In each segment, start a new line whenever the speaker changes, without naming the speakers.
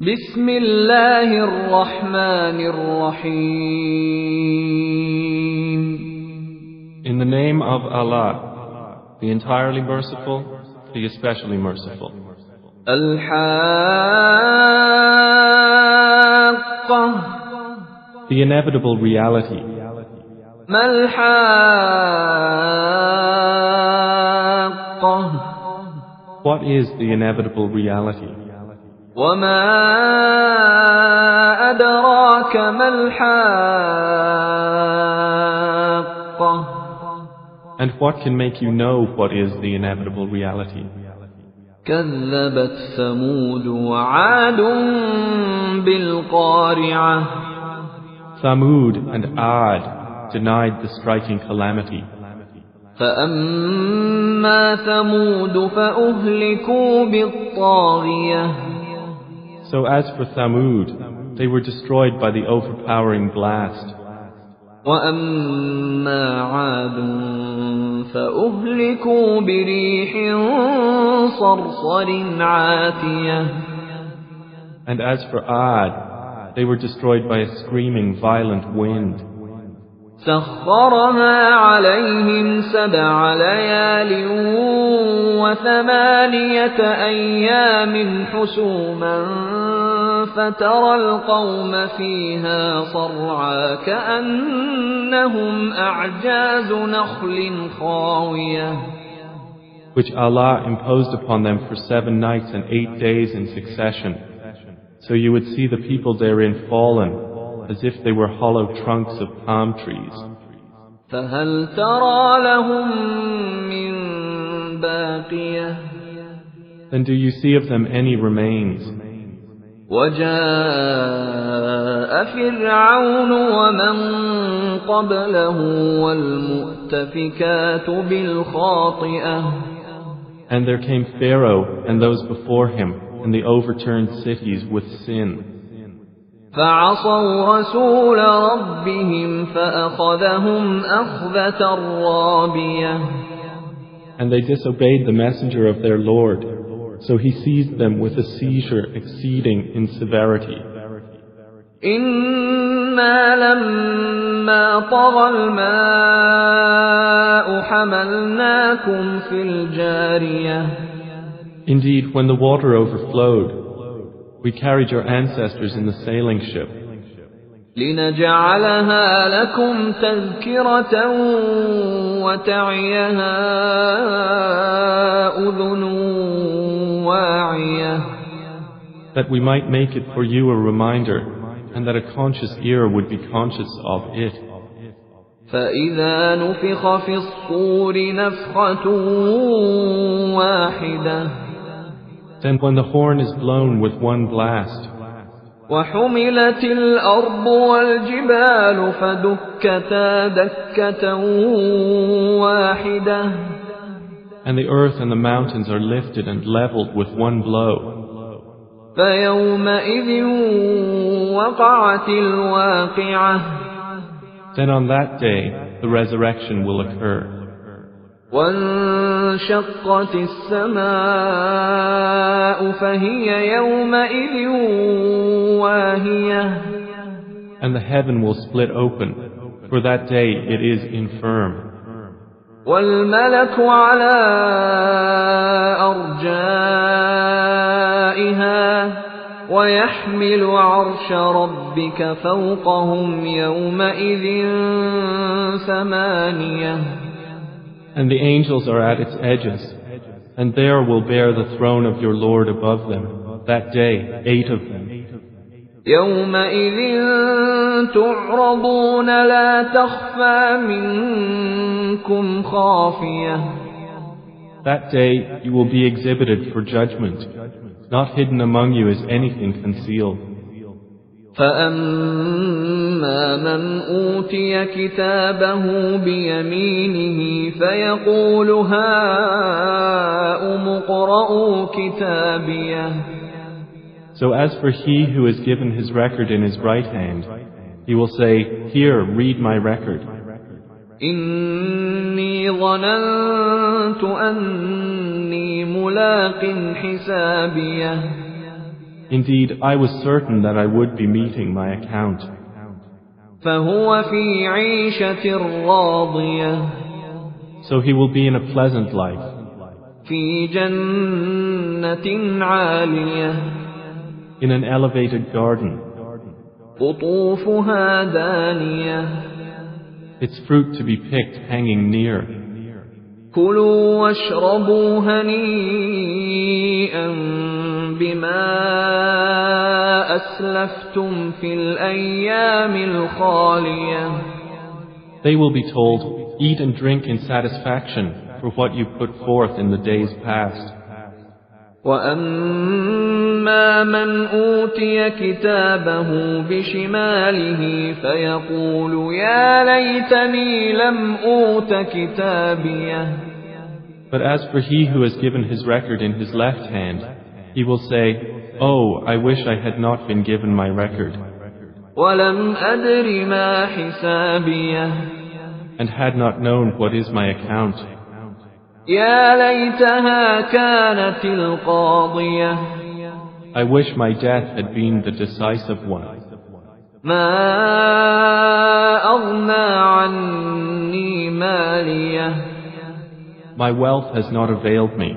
بسم الله الرحمن الرحيم.
In the name of Allah, the entirely merciful, the especially merciful.
الحاقة.
The inevitable reality.
ما الحاقة.
What is the inevitable reality?
وما أدراك ما الحاقة.
And what can make you know what is the inevitable reality?
كذبت ثمود وعاد بالقارعة.
Thamud and Ad denied the striking calamity.
فأما ثمود فأهلكوا بالطاغية.
So as for Thamud, they were destroyed by the overpowering blast.
وأما عاد فأهلكوا بريح صرصر عاتية.
And as for Ad, they were destroyed by a screaming violent wind.
سخرها عليهم 7 ليال و8 أيام حسوما فترى القوم فيها صرعى كأنهم أعجاز نخل خاوية.
Which Allah imposed upon them for 7 nights and 8 days in succession. So you would see the people therein fallen, as if they were hollow trunks of palm trees.
فهل ترى لهم من باقية.
Then do you see of them any remains?
وجاء فرعون ومن قبله والمؤتفكات بالخاطئة.
And there came Pharaoh and those before him and the overturned cities with sin.
فعصوا رسول ربهم فأخذهم أخذة رابية.
And they disobeyed the messenger of their Lord, so he seized them with a seizure exceeding in severity.
إنا لما طغى الماء حملناكم في الجارية.
Indeed, when the water overflowed, we carried your ancestors in the sailing ship.
لنجعلها لكم تذكرة وتعيها أذن واعية.
That we might make it for you a reminder, and that a conscious ear would be conscious of it.
فإذا نفخ في الصور نفخة واحدة.
Then when the horn is blown with one blast,
وحملت الأرض والجبال فدكتا دكة واحدة.
and the earth and the mountains are lifted and leveled with one blow,
فيومئذ وقعت الواقعة.
then on that day the resurrection will occur.
وانشقت السماء فهي يومئذ واهية.
And the heaven will split open, for that day it is infirm.
والملك على أرجائها ويحمل عرش ربك فوقهم يومئذ 8.
And the angels are at its edges, and there will bear the throne of your Lord above them, that day 8 of them.
يومئذ تعرضون لا تخفى منكم خافية.
That day you will be exhibited for judgment. Not hidden among you is anything concealed.
فأما من أوتي كتابه بيمينه فيقول هاؤم اقرءوا كتابيه.
So as for he who is given his record in his right hand, he will say, "Here, read my record."
إني ظننت أني ملاق حسابيه.
Indeed, I was certain that I would be meeting my account.
فهو في عيشة راضية
So he will be in a pleasant life,
في جنة عالية
in an elevated garden,
قطوفها دانية
its fruit to be picked hanging near.
كلوا واشربوا هنيئا بما أسلفتم في الأيام الخالية.
They will be told, eat and drink in satisfaction for what you put forth in the days past.
وأما من أوتي كتابه بشماله فيقول يا ليتني لم أوت كتابيه.
But as for he who has given his record in his left hand, he will say, oh, I wish I had not been given my record,
ولم أدر ما حسابيه.
and had not known what is my account.
يا ليتها كانت القاضية.
I wish my death had been the decisive one.
ما أغنى عني ماليه.
My wealth has not availed me.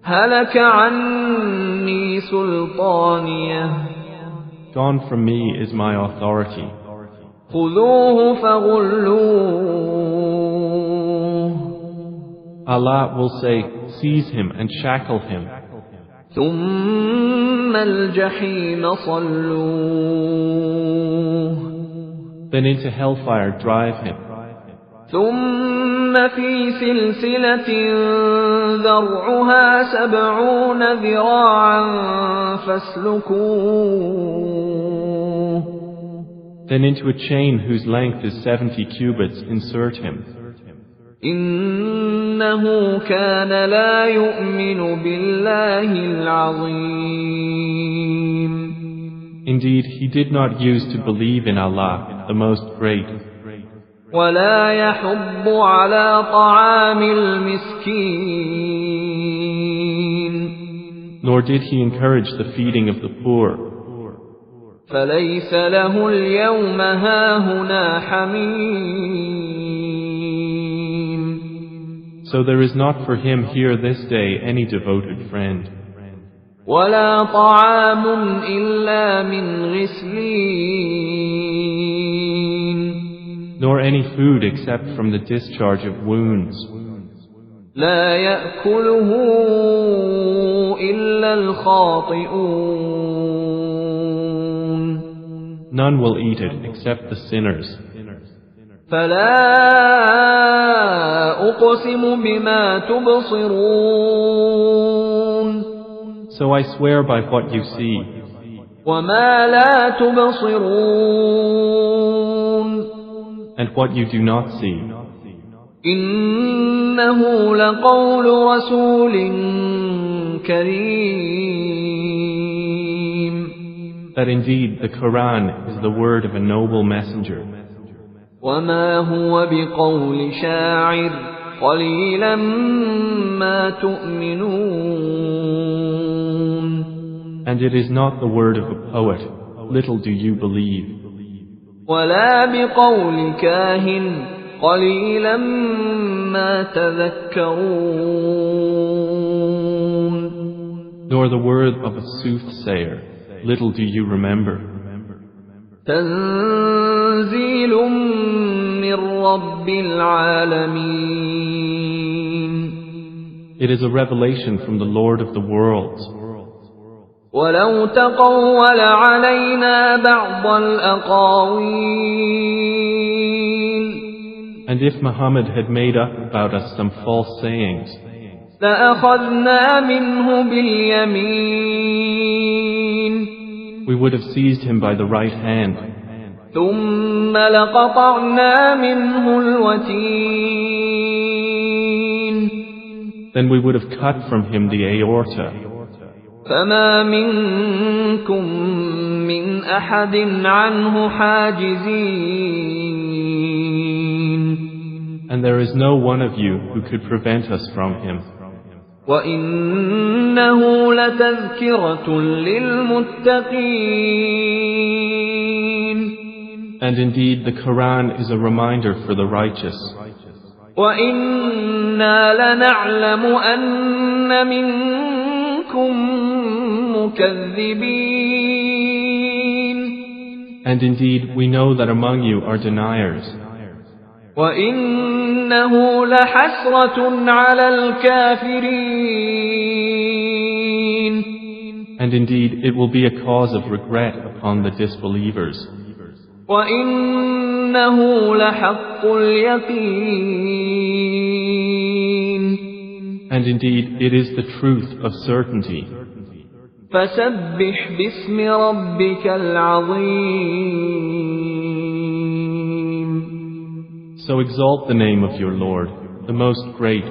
هلك عني سلطانيه.
Gone from me is my authority.
خذوه فغلوه.
Allah will say, seize him and shackle him.
ثم الجحيم صلوه.
Then into hellfire drive him.
ثم في سلسلة ذرعها 70 ذراعا فاسلكوه.
Then into a chain whose length is 70 cubits insert him.
إنه كان لا يؤمن بالله العظيم.
Indeed, he did not use to believe in Allah, the Most Great.
ولا يحض على طعام المسكين.
Nor did he encourage the feeding of the poor.
فليس له اليوم هاهنا حميم.
So there is not for him here this day any devoted friend.
ولا طعام إلا من غسلين.
Nor any food except from the discharge of wounds.
لا يأكله إلا الخاطئون.
None will eat it except the sinners.
فلا أقسم بما تبصرون.
So I swear by what you see.
وما لا تبصرون.
And what you do not see.
إنه لقول رسول كريم.
That indeed the Quran is the word of a noble messenger.
وما هو بقول شاعر قليلا ما تؤمنون.
And it is not the word of a poet, little do you believe.
ولا بقول كاهن قليلا ما تذكرون.
Nor the word of a soothsayer, little do you remember.
تنزيل من رب العالمين.
It is a revelation from the Lord of the worlds.
ولو تقول علينا بعض الأقاويل.
And if Muhammad had made up about us some false sayings,
لأخذنا منه باليمين.
we would have seized him by the right hand.
ثم لقطعنا منه الوتين.
Then we would have cut from him the aorta.
فما منكم من أحد عنه حاجزين.
And there is no one of you who could prevent us from him.
وَإِنَّهُ لَتَذْكِرَةٌ لِلْمُتَّقِينَ
And indeed, the Quran is a reminder for the righteous.
وَإِنَّا لَنَعْلَمُ أَنَّ مِنكُم مُكَذِّبِينَ
And indeed, we know that among you are deniers.
وَإِنَّهُ لَحَسْرَةٌ عَلَى الْكَافِرِينَ
And indeed, it will be a cause of regret upon the disbelievers.
وَإِنَّهُ لَحَقُّ الْيَقِينِ
And indeed, it is the truth of certainty.
فَسَبِّحْ بِاسْمِ رَبِّكَ الْعَظِيمِ
So exalt the name of your Lord, the most great.